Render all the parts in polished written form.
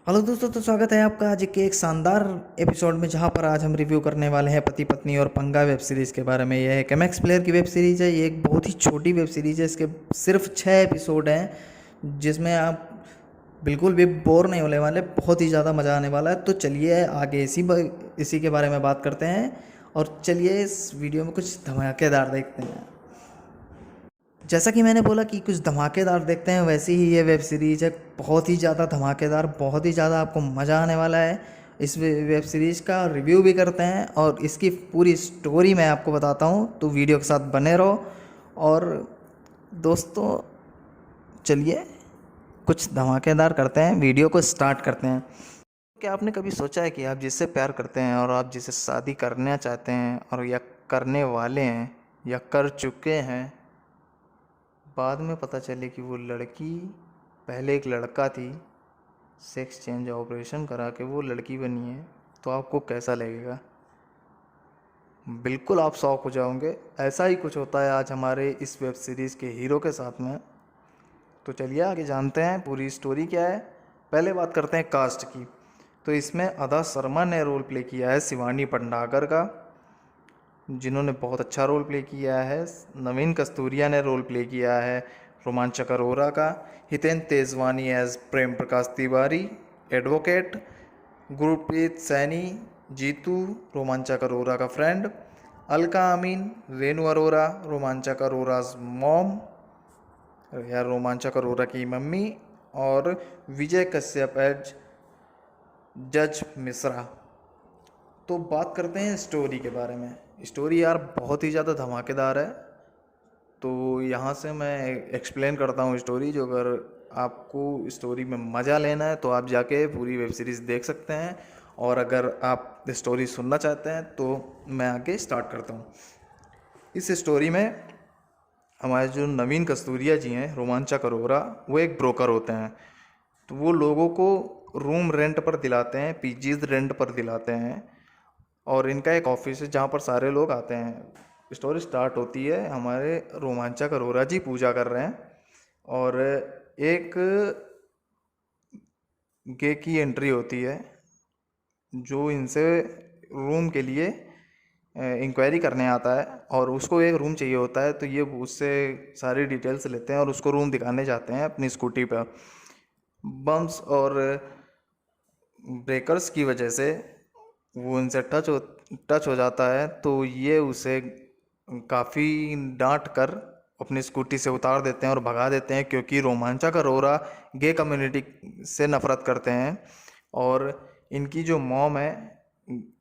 Hello दोस्तों, तो स्वागत है आपका आज के एक शानदार एपिसोड में, जहां पर आज हम रिव्यू करने वाले हैं पति पत्नी और पंगा वेब सीरीज़ के बारे में। यह एक एमएक्स प्लेयर की वेब सीरीज़ है। ये एक बहुत ही छोटी वेब सीरीज़ है। इसके सिर्फ 6 एपिसोड हैं, जिसमें आप बिल्कुल भी बोर नहीं होने वाले। बहुत ही ज़्यादा मज़ा आने वाला है। तो चलिए आगे इसी के बारे में बात करते हैं, और चलिए इस वीडियो में कुछ धमाकेदार देखते हैं। जैसा कि मैंने बोला कि कुछ धमाकेदार देखते हैं, वैसी ही ये वेब सीरीज़ है। बहुत ही ज़्यादा धमाकेदार, बहुत ही ज़्यादा आपको मज़ा आने वाला है। इस वेब सीरीज़ का रिव्यू भी करते हैं और इसकी पूरी स्टोरी मैं आपको बताता हूँ, तो वीडियो के साथ बने रहो। और दोस्तों चलिए कुछ धमाकेदार करते हैं, वीडियो को स्टार्ट करते हैं। क्या आपने कभी सोचा है कि आप जिससे प्यार करते हैं और आप जिसे शादी करना चाहते हैं और या करने वाले हैं या कर चुके हैं, बाद में पता चले कि वो लड़की पहले एक लड़का थी, सेक्स चेंज ऑपरेशन करा के वो लड़की बनी है, तो आपको कैसा लगेगा? बिल्कुल आप शॉक हो जाओगे। ऐसा ही कुछ होता है आज हमारे इस वेब सीरीज़ के हीरो के साथ में। तो चलिए आगे जानते हैं पूरी स्टोरी क्या है। पहले बात करते हैं कास्ट की। तो इसमें अदा शर्मा ने रोल प्ले किया है शिवानी पढ़नागर का, जिन्होंने बहुत अच्छा रोल प्ले किया है। नवीन कस्तूरिया ने रोल प्ले किया है रोमांचक अरोरा का। Hiten Tejwani as Prem Prakash Tiwari advocate. गुरप्रीत सैनी जीतू रोमांचक अरोरा का फ्रेंड। अलका अमीन रेनू अरोरा रोमांचक अरोराज मॉम या रोमांचक अरोरा की मम्मी। और विजय कश्यप एज जज मिश्रा। तो बात करते हैं स्टोरी के बारे में। स्टोरी यार बहुत ही ज़्यादा धमाकेदार है। तो यहाँ से मैं एक्सप्लेन करता हूँ स्टोरी। जो अगर आपको स्टोरी में मज़ा लेना है तो आप जाके पूरी वेब सीरीज़ देख सकते हैं, और अगर आप स्टोरी सुनना चाहते हैं तो मैं आगे स्टार्ट करता हूँ। इस स्टोरी में हमारे जो नवीन कस्तूरिया जी हैं रोमांचक अरोरा, वो एक ब्रोकर होते हैं। तो वो लोगों को रूम रेंट पर दिलाते हैं, पीजीज रेंट पर दिलाते हैं, और इनका एक ऑफिस है जहाँ पर सारे लोग आते हैं। स्टोरी स्टार्ट होती है, हमारे रोमांचक अरोरा जी पूजा कर रहे हैं और एक गे की एंट्री होती है, जो इनसे रूम के लिए इंक्वायरी करने आता है, और उसको एक रूम चाहिए होता है। तो ये उससे सारी डिटेल्स लेते हैं और उसको रूम दिखाने जाते हैं अपनी स्कूटी पर। बम्स और ब्रेकर्स की वजह से वो उनसे टच हो जाता है, तो ये उसे काफ़ी डांट कर अपनी स्कूटी से उतार देते हैं और भगा देते हैं, क्योंकि रोमांचक अरोरा गे कम्युनिटी से नफ़रत करते हैं। और इनकी जो मॉम है,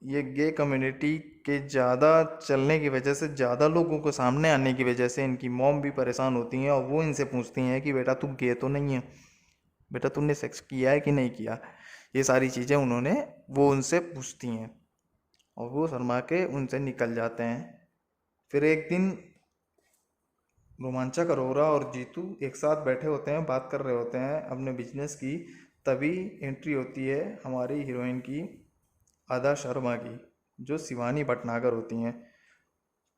ये गे कम्युनिटी के ज़्यादा चलने की वजह से, ज़्यादा लोगों को सामने आने की वजह से इनकी मॉम भी परेशान होती हैं, और वो इनसे पूछती हैं कि बेटा तू गे तो नहीं है, बेटा तूने सेक्स किया है कि नहीं किया। ये सारी चीज़ें वो उनसे पूछती हैं, और वो शर्मा के उनसे निकल जाते हैं। फिर एक दिन रोमांचक अरोरा और जीतू एक साथ बैठे होते हैं, बात कर रहे होते हैं अपने बिजनेस की। तभी एंट्री होती है हमारी हीरोइन की, अदा शर्मा की, जो शिवानी भटनागर होती हैं।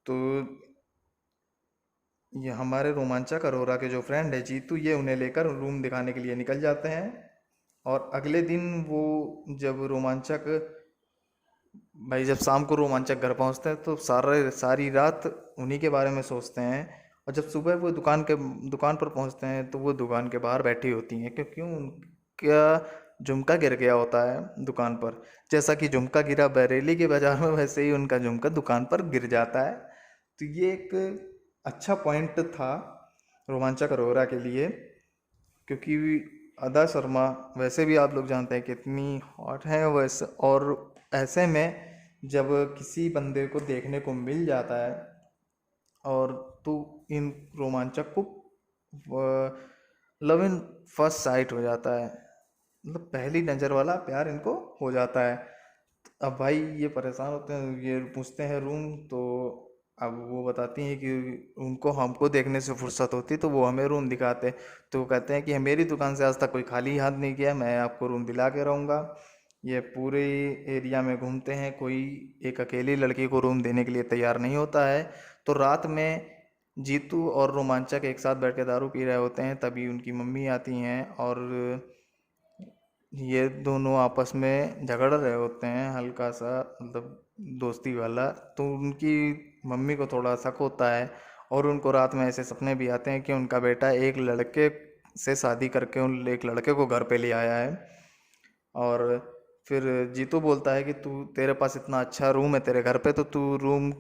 तो ये हमारे रोमांचक अरोरा के जो फ्रेंड है जीतू, ये उन्हें लेकर रूम दिखाने के लिए निकल जाते हैं। और अगले दिन वो जब रोमांचक भाई जब शाम को रोमांचक घर पहुंचते हैं, तो सारी रात उन्हीं के बारे में सोचते हैं। और जब सुबह वो दुकान पर पहुंचते हैं, तो वो दुकान के बाहर बैठी होती हैं, क्योंकि उनका झुमका गिर गया होता है दुकान पर। जैसा कि झुमका गिरा बरेली के बाजार में, वैसे ही उनका झुमका दुकान पर गिर जाता है। तो ये एक अच्छा पॉइंट था रोमांचक अरोरा के लिए, क्योंकि अदा शर्मा वैसे भी आप लोग जानते हैं कितनी हॉट है वैसे। और ऐसे में जब किसी बंदे को देखने को मिल जाता है, और तो इन रोमांचक को लव इन फर्स्ट साइट हो जाता है, मतलब पहली नज़र वाला प्यार इनको हो जाता है। अब भाई ये परेशान होते हैं, ये पूछते हैं रूम। तो अब वो बताती हैं कि उनको हमको देखने से फुर्सत होती, तो वो हमें रूम दिखाते। तो वो कहते हैं कि मेरी दुकान से आज तक कोई खाली हाथ नहीं गया, मैं आपको रूम दिला के रहूँगा। ये पूरे एरिया में घूमते हैं, कोई एक अकेली लड़की को रूम देने के लिए तैयार नहीं होता है। तो रात में जीतू और रोमांचक एक साथ बैठ के दारू पी रहे होते हैं, तभी उनकी मम्मी आती हैं और ये दोनों आपस में झगड़ रहे होते हैं हल्का सा, मतलब दोस्ती वाला। तो उनकी मम्मी को थोड़ा शक होता है और उनको रात में ऐसे सपने भी आते हैं कि उनका बेटा एक लड़के से शादी करके उन एक लड़के को घर पे ले आया है। और फिर जीतू बोलता है कि तू, तेरे पास इतना अच्छा रूम है तेरे घर पे, तो तू रूम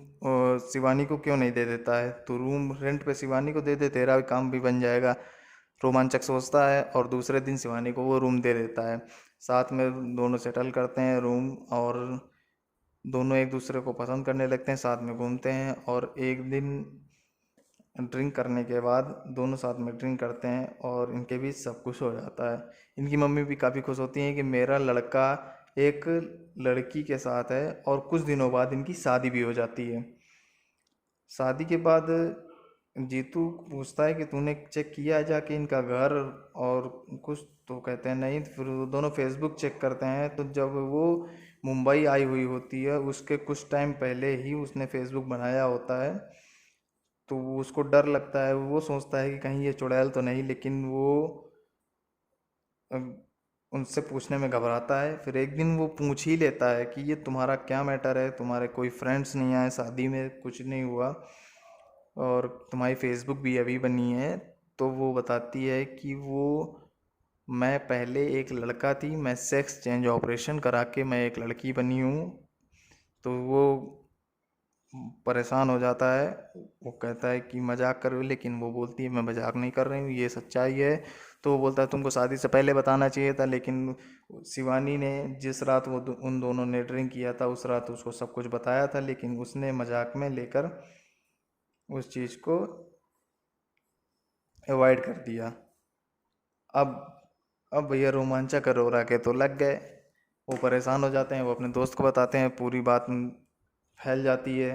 शिवानी को क्यों नहीं दे देता है, तू रूम रेंट पे शिवानी को दे दे, तेरा भी काम भी बन जाएगा। रोमांचक सोचता है और दूसरे दिन शिवानी को वो रूम दे देता है। साथ में दोनों सेटल करते हैं रूम, और दोनों एक दूसरे को पसंद करने लगते हैं, साथ में घूमते हैं। और एक दिन ड्रिंक करने के बाद दोनों साथ में ड्रिंक करते हैं और इनके बीच सब कुछ हो जाता है। इनकी मम्मी भी काफ़ी खुश होती हैं कि मेरा लड़का एक लड़की के साथ है, और कुछ दिनों बाद इनकी शादी भी हो जाती है। शादी के बाद जीतू पूछता है कि तूने चेक किया है जाके इनका घर और कुछ, तो कहते हैं नहीं। फिर वो दोनों फेसबुक चेक करते हैं, तो जब वो मुंबई आई हुई होती है उसके कुछ टाइम पहले ही उसने फेसबुक बनाया होता है। तो उसको डर लगता है, वो सोचता है कि कहीं ये चुड़ैल तो नहीं, लेकिन वो अम, उनसे पूछने में घबराता है। फिर एक दिन वो पूछ ही लेता है कि ये तुम्हारा क्या मैटर है, तुम्हारे कोई फ्रेंड्स नहीं आए शादी में, कुछ नहीं हुआ, और तुम्हारी फेसबुक भी अभी बनी है। तो वो बताती है कि वो, मैं पहले एक लड़का थी, मैं सेक्स चेंज ऑपरेशन करा के मैं एक लड़की बनी हूँ। तो वो परेशान हो जाता है, वो कहता है कि मजाक कर रही हो, लेकिन वो बोलती है मैं मजाक नहीं कर रही हूँ, ये सच्चाई है। तो वो बोलता है तुमको शादी से पहले बताना चाहिए था, लेकिन शिवानी ने जिस रात उन दोनों ने ड्रिंक किया था उस रात उसको सब कुछ बताया था, लेकिन उसने मजाक में लेकर उस चीज़ को अवॉइड कर दिया। अब अब भैया रोमांचक अरोरा के तो लग गए, वो परेशान हो जाते हैं, वो अपने दोस्त को बताते हैं, पूरी बात फैल जाती है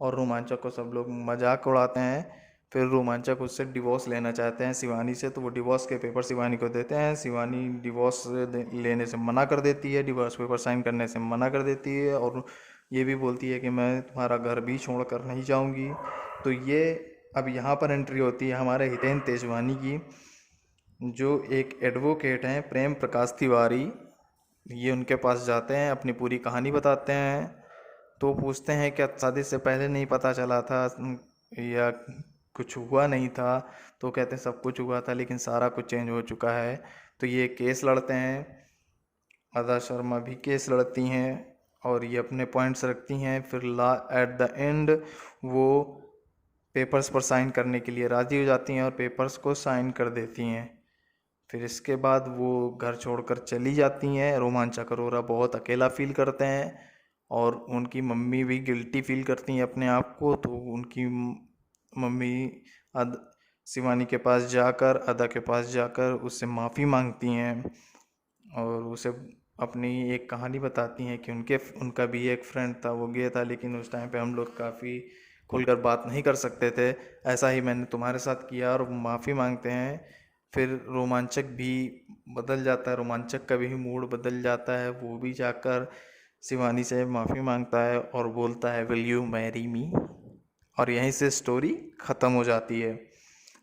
और रोमांचक को सब लोग मजाक उड़ाते हैं। फिर रोमांचक उससे डिवोर्स लेना चाहते हैं शिवानी से, तो वो डिवोर्स के पेपर शिवानी को देते हैं। शिवानी डिवोर्स लेने से मना कर देती है, डिवोर्स पेपर साइन करने से मना कर देती है, और ये भी बोलती है कि मैं तुम्हारा घर भी छोड़ कर नहीं जाऊँगी। तो ये अब यहाँ पर एंट्री होती है हमारे हितेन तेजवानी की, जो एक एडवोकेट हैं, प्रेम प्रकाश तिवारी। ये उनके पास जाते हैं, अपनी पूरी कहानी बताते हैं। तो पूछते हैं क्या शादी से पहले नहीं पता चला था या कुछ हुआ नहीं था? तो कहते हैं सब कुछ हुआ था, लेकिन सारा कुछ चेंज हो चुका है। तो ये केस लड़ते हैं, अदा शर्मा भी केस लड़ती हैं और ये अपने पॉइंट्स रखती हैं। फिर एट द एंड वो पेपर्स पर साइन करने के लिए राज़ी हो जाती हैं और पेपर्स को साइन कर देती हैं। फिर इसके बाद वो घर छोड़कर चली जाती हैं। रोमांचक अरोरा बहुत अकेला फील करते हैं और उनकी मम्मी भी गिल्टी फील करती हैं अपने आप को। तो उनकी मम्मी अद शिवानी के पास जाकर, अदा के पास जाकर उससे माफ़ी मांगती हैं और उसे अपनी एक कहानी बताती हैं कि उनका भी एक फ्रेंड था, वो गया था, लेकिन उस टाइम पे हम लोग काफ़ी खुलकर बात नहीं कर सकते थे, ऐसा ही मैंने तुम्हारे साथ किया, और माफ़ी मांगते हैं। फिर रोमांचक भी बदल जाता है, रोमांचक का भी मूड बदल जाता है, वो भी जाकर शिवानी से माफ़ी मांगता है और बोलता है विल यू मैरी मी, और यहीं से स्टोरी ख़त्म हो जाती है।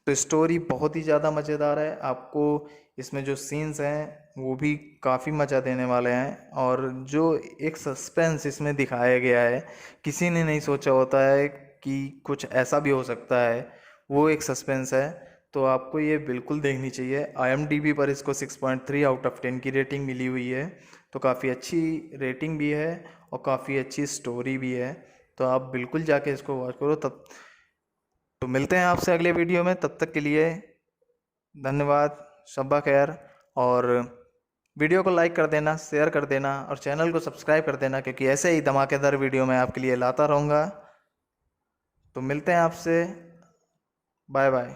तो स्टोरी बहुत ही ज़्यादा मज़ेदार है, आपको इसमें जो सीन्स हैं वो भी काफ़ी मज़ा देने वाले हैं, और जो एक सस्पेंस इसमें दिखाया गया है, किसी ने नहीं सोचा होता है कि कुछ ऐसा भी हो सकता है, वो एक सस्पेंस है। तो आपको ये बिल्कुल देखनी चाहिए। IMDb पर इसको 6.3 आउट ऑफ 10 की रेटिंग मिली हुई है, तो काफ़ी अच्छी रेटिंग भी है और काफ़ी अच्छी स्टोरी भी है। तो आप बिल्कुल जाके इसको वॉच करो। तब तो मिलते हैं आपसे अगले वीडियो में, तब तक के लिए धन्यवाद, शब्बा खैर। और वीडियो को लाइक कर देना, शेयर कर देना और चैनल को सब्सक्राइब कर देना, क्योंकि ऐसे ही धमाकेदार वीडियो मैं आपके लिए लाता रहूँगा। तो मिलते हैं आपसे, बाय बाय।